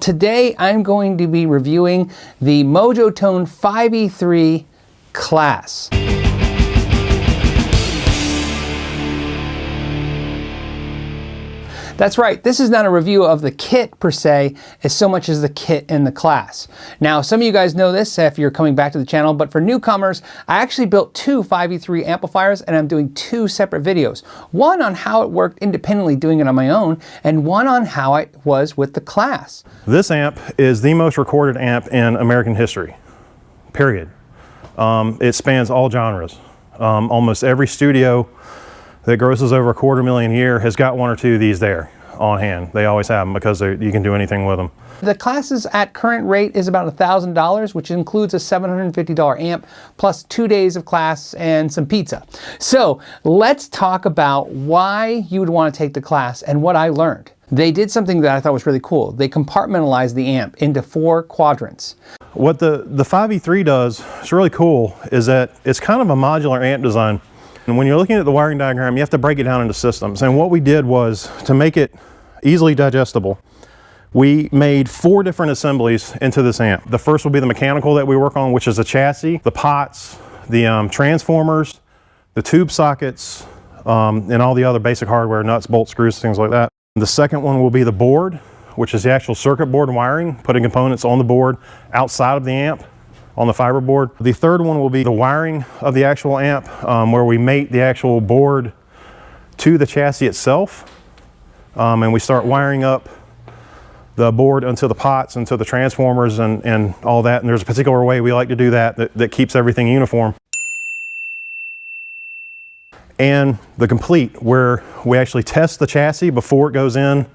Today I'm going to be reviewing the Mojo Tone 5E3 class. That's right, this is not a review of the kit per se, as so much as the kit in the class. Now, some of you guys know this if you're coming back to the channel, but for newcomers, I actually built two 5E3 amplifiers and I'm doing two separate videos. One on how it worked independently doing it on my own, and one on how it was with the class. This amp is the most recorded amp in American history, period. It spans all genres. Almost every studio that grosses over $250,000 a year has got one or two of these there on hand. They always have them because you can do anything with them. The classes at current rate is about $1,000, which includes a $750 amp plus 2 days of class and some pizza. So let's talk about why you would want to take the class and what I learned. They did something that I thought was really cool. They compartmentalized the amp into 4 quadrants. What the 5E3 does, it's really cool, is that it's kind of a modular amp design. And when you're looking at the wiring diagram, you have to break it down into systems. And what we did was, to make it easily digestible, we made 4 different assemblies into this amp. The first will be the mechanical that we work on, which is the chassis, the pots, the transformers, the tube sockets, and all the other basic hardware, nuts, bolts, screws, things like that. The second one will be the board, which is the actual circuit board wiring, putting components on the board outside of the amp, on the fiber board. The third one will be the wiring of the actual amp, where we mate the actual board to the chassis itself. And we start wiring up the board into the pots, into the transformers and all that. And there's a particular way we like to do that keeps everything uniform. And the complete, where we actually test the chassis before it goes in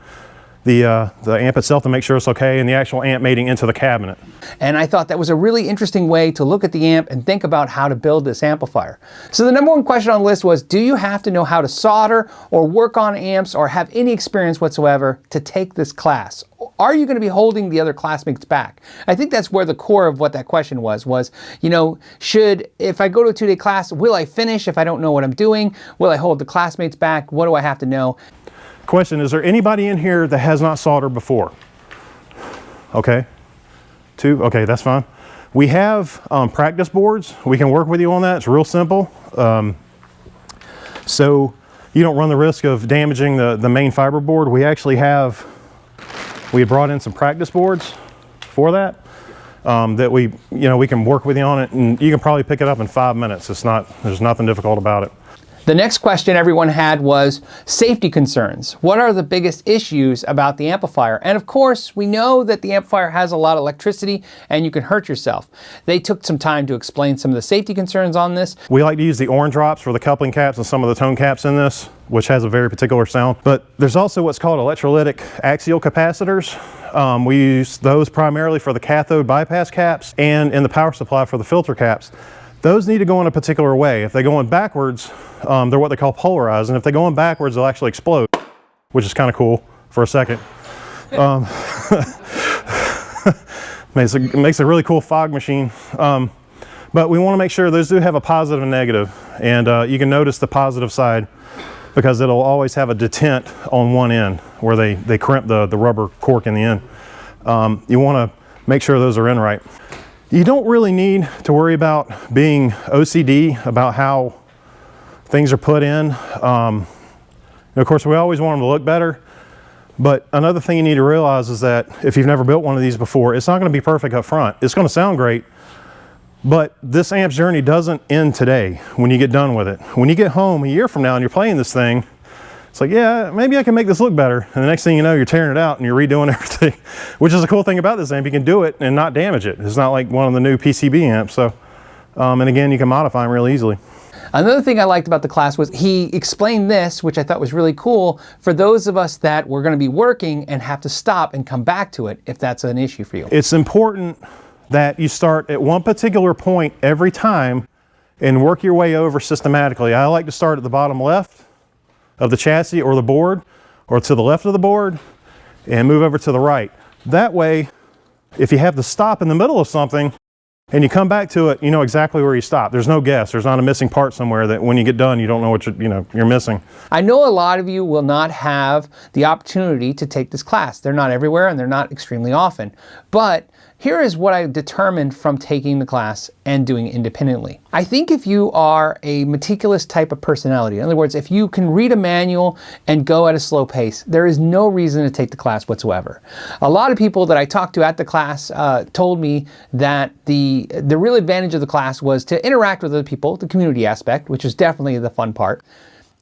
the amp itself to make sure it's okay, and the actual amp mating into the cabinet. And I thought that was a really interesting way to look at the amp and think about how to build this amplifier. So the number one question on the list was, do you have to know how to solder or work on amps or have any experience whatsoever to take this class? Are you going to be holding the other classmates back? I think that's where the core of what that question was, you know, if I go to a 2-day class, will I finish if I don't know what I'm doing? Will I hold the classmates back? What do I have to know? Question, is there anybody in here that has not soldered before? Okay, 2, okay, that's fine. We have practice boards. We can work with you on that. It's real simple. So you don't run the risk of damaging the main fiber board. We actually we brought in some practice boards for that, that we can work with you on it, and you can probably pick it up in 5 minutes. There's nothing difficult about it. The next question everyone had was safety concerns. What are the biggest issues about the amplifier? And of course, we know that the amplifier has a lot of electricity and you can hurt yourself. They took some time to explain some of the safety concerns on this. We like to use the orange drops for the coupling caps and some of the tone caps in this, which has a very particular sound. But there's also what's called electrolytic axial capacitors. We use those primarily for the cathode bypass caps and in the power supply for the filter caps. Those need to go in a particular way. If they go in backwards, they're what they call polarized, and if they go in backwards, they'll actually explode, which is kind of cool for a second. Makes a really cool fog machine. But we want to make sure those do have a positive and negative, and you can notice the positive side because it'll always have a detent on one end where they crimp the rubber cork in the end. You want to make sure those are in right. You don't really need to worry about being OCD about how things are put in. Of course, we always want them to look better, but another thing you need to realize is that if you've never built one of these before, it's not going to be perfect up front. It's going to sound great, but this amp's journey doesn't end today when you get done with it. When you get home a year from now and you're playing this thing, it's like, yeah, maybe I can make this look better. And the next thing you know, you're tearing it out and you're redoing everything, which is a cool thing about this amp. You can do it and not damage it. It's not like one of the new PCB amps. So, and again, you can modify them real easily. Another thing I liked about the class was he explained this, which I thought was really cool, for those of us that were going to be working and have to stop and come back to it if that's an issue for you. It's important that you start at one particular point every time and work your way over systematically. I like to start at the bottom left of the chassis or the board, or to the left of the board, and move over to the right. That way, if you have to stop in the middle of something, And you come back to it, you know exactly where you stop. There's no guess. There's not a missing part somewhere that when you get done, you don't know what you're missing. I know a lot of you will not have the opportunity to take this class. They're not everywhere and they're not extremely often. But here is what I determined from taking the class and doing it independently. I think if you are a meticulous type of personality, in other words, if you can read a manual and go at a slow pace, there is no reason to take the class whatsoever. A lot of people that I talked to at the class told me that the real advantage of the class was to interact with other people, the community aspect, which is definitely the fun part.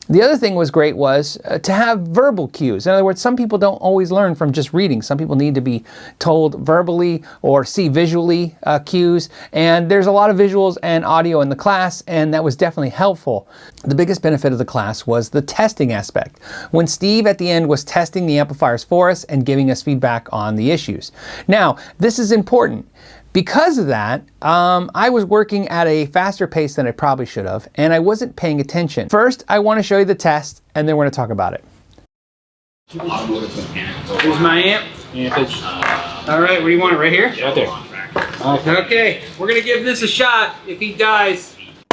The other thing was great was to have verbal cues. In other words, some people don't always learn from just reading. Some people need to be told verbally or see visually cues. And there's a lot of visuals and audio in the class, and that was definitely helpful. The biggest benefit of the class was the testing aspect. When Steve at the end was testing the amplifiers for us and giving us feedback on the issues. Now, this is important. Because of that, I was working at a faster pace than I probably should have, and I wasn't paying attention. First, I want to show you the test, and then we're going to talk about it. Here's my amp. All right, where do you want it? Right here? Right there. Okay, we're going to give this a shot. If he dies, Wait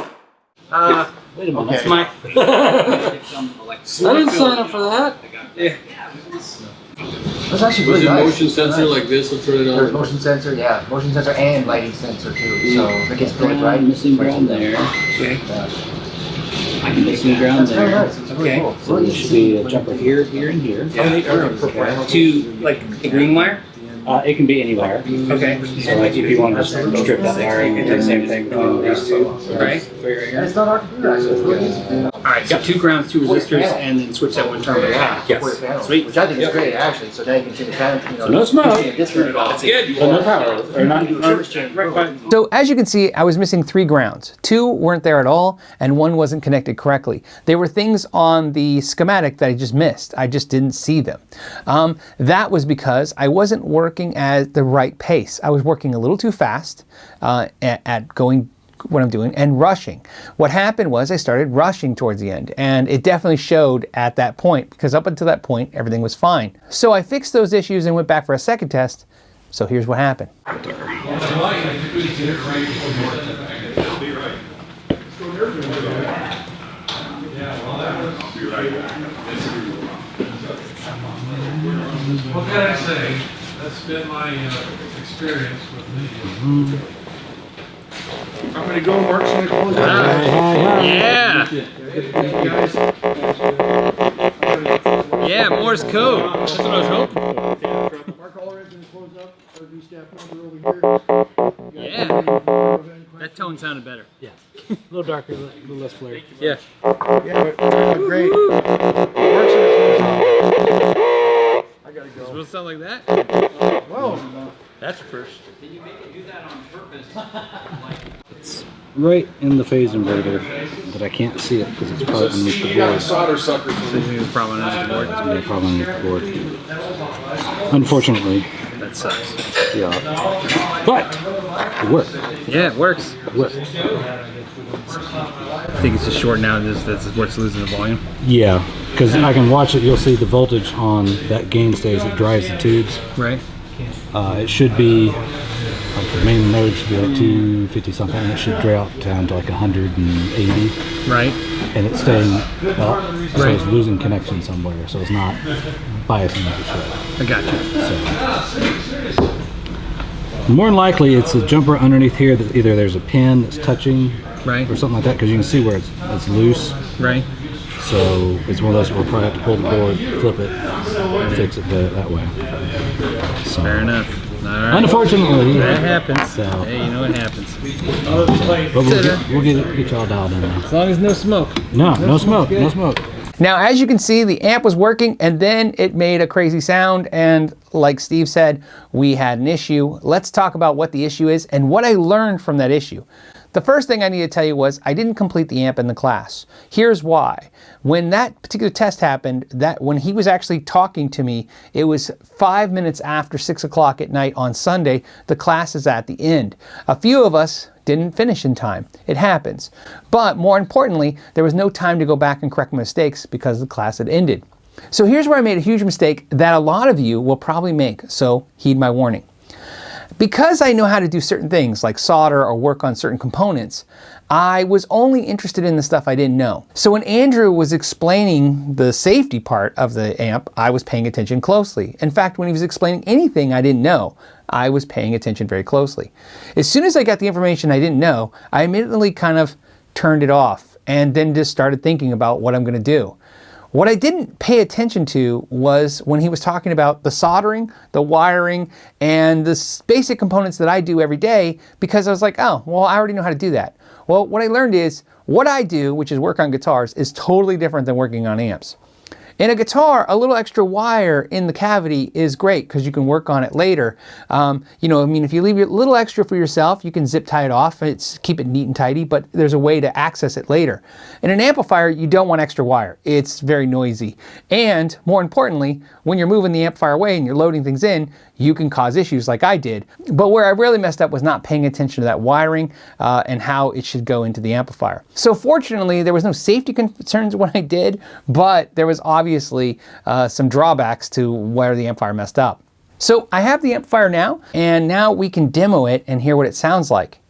a minute. that's my... I didn't sign up for that. Yeah. That's actually really nice. Motion sensor like this will turn it on. There's motion sensor, yeah. Motion sensor and lighting sensor too. So if it gets built right. Missing ground there. Okay. Missing ground That's very there. nice. It's really Okay. cool. So there should be a jumper here, here, and here. To, like, a green wire? It can be any wire. Okay. So like if you want to strip that wire, you can do the same thing between these two. Right. And it's not hard to do actually. It's really easy. All right, so 2 grounds, 2 resistors, and then switch that one terminal. Yes. Sweet. Which I think is great actually. So now you can take the panel, you know. No smoke. That's Good. But no power. Or not. Right. So as you can see, I was missing 3 grounds. 2 weren't there at all, and 1 wasn't connected correctly. There were things on the schematic that I just missed. I just didn't see them. That was because I wasn't working at the right pace. I was working a little too fast at going what I'm doing and rushing. What happened was I started rushing towards the end, and it definitely showed at that point, because up until that point everything was fine. So I fixed those issues and went back for a second test. So here's what happened. What can I say? That's been my experience with me. I'm gonna go, Mark's gonna close out. Yeah. Yeah, Morse code. That's what I was hoping for. Mark Allred's gonna close up. RV staff member over here. Yeah. That tone sounded better. Yeah. A little darker, a little less flare. Yeah. Yeah, but great. Mark's gonna close out. I gotta Does go. it sound like that? Whoa. That's a first. It's right in the phase inverter, but I can't see it because it's probably underneath the You got a board. solder sucker for me. It was probably not the board. Yeah, probably underneath the board. Unfortunately, That sucks. yeah. But it worked. Yeah, it works. It worked. I think it's just short now. That's where it's losing the volume. Yeah, because I can watch it. You'll see the voltage on that gain stage that drives the tubes. Right. It should be, like the main node should be like 250 something, and it should drop down to like 180, Right. and it's staying up, so Right. it's losing connection somewhere, so it's not biasing like it should. I got you. So, more than likely, it's a jumper underneath here that either there's a pin that's touching, Right. or something like that, because you can see where it's loose. Right. So it's one of those where we'll probably have to pull the board, flip it, fix it that way. So, Fair enough. All right. unfortunately, That happens. So, Hey, you know what happens. but we'll get y'all dialed in there. As long as no smoke. No smoke, no smoke. Now, as you can see, the amp was working and then it made a crazy sound, and like Steve said, we had an issue. Let's talk about what the issue is and what I learned from that issue. The first thing I need to tell you was I didn't complete the amp in the class. Here's why. When that particular test happened, when he was actually talking to me, it was 5 minutes after 6 o'clock at night on Sunday. The class is at the end. A few of us didn't finish in time. It happens. But more importantly, there was no time to go back and correct my mistakes because the class had ended. So here's where I made a huge mistake that a lot of you will probably make, so heed my warning. Because I know how to do certain things like solder or work on certain components, I was only interested in the stuff I didn't know. So when Andrew was explaining the safety part of the amp, I was paying attention closely. In fact, when he was explaining anything I didn't know, I was paying attention very closely. As soon as I got the information I didn't know, I immediately kind of turned it off and then just started thinking about what I'm going to do. What I didn't pay attention to was when he was talking about the soldering, the wiring, and the basic components that I do every day, because I was like, oh, well, I already know how to do that. Well, what I learned is what I do, which is work on guitars, is totally different than working on amps. In a guitar, a little extra wire in the cavity is great because you can work on it later. You know, I mean, if you leave a little extra for yourself, you can zip tie it off, keep it neat and tidy, but there's a way to access it later. In an amplifier, you don't want extra wire. It's very noisy. And more importantly, when you're moving the amplifier away and you're loading things in, you can cause issues like I did. But where I really messed up was not paying attention to that wiring and how it should go into the amplifier. So fortunately, there was no safety concerns when I did, but there was obviously some drawbacks to where the amplifier messed up. So I have the amplifier now, and now we can demo it and hear what it sounds like.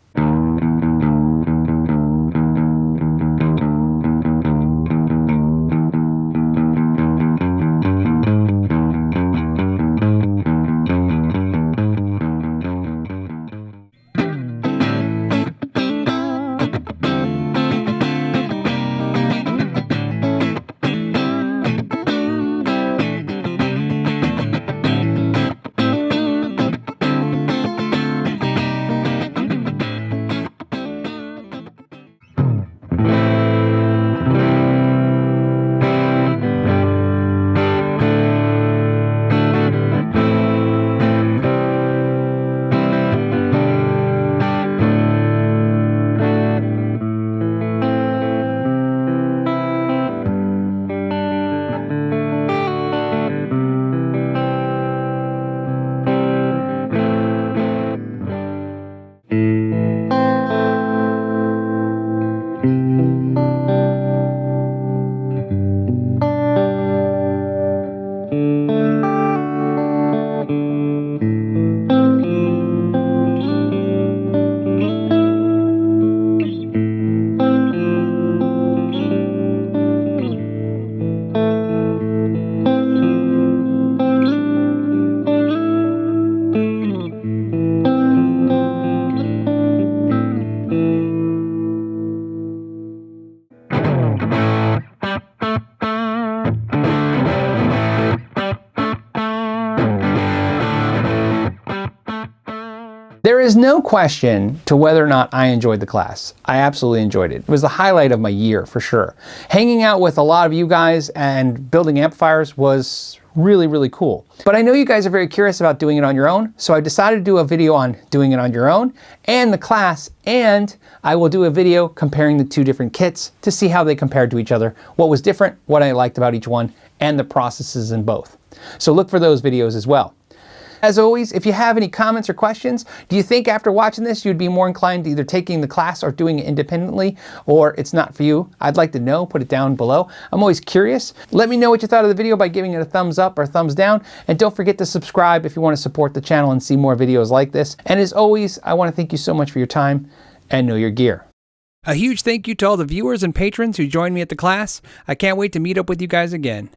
There is no question to whether or not I enjoyed the class. I absolutely enjoyed it. It was the highlight of my year for sure. Hanging out with a lot of you guys and building amplifiers was really, really cool. But I know you guys are very curious about doing it on your own, so I decided to do a video on doing it on your own and the class, and I will do a video comparing the two different kits to see how they compared to each other, what was different, what I liked about each one, and the processes in both. So look for those videos as well. As always, if you have any comments or questions, do you think after watching this you'd be more inclined to either taking the class or doing it independently, or it's not for you? I'd like to know. Put it down below. I'm always curious. Let me know what you thought of the video by giving it a thumbs up or thumbs down, and don't forget to subscribe if you want to support the channel and see more videos like this. And as always, I want to thank you so much for your time, and know your gear. A huge thank you to all the viewers and patrons who joined me at the class. I can't wait to meet up with you guys again.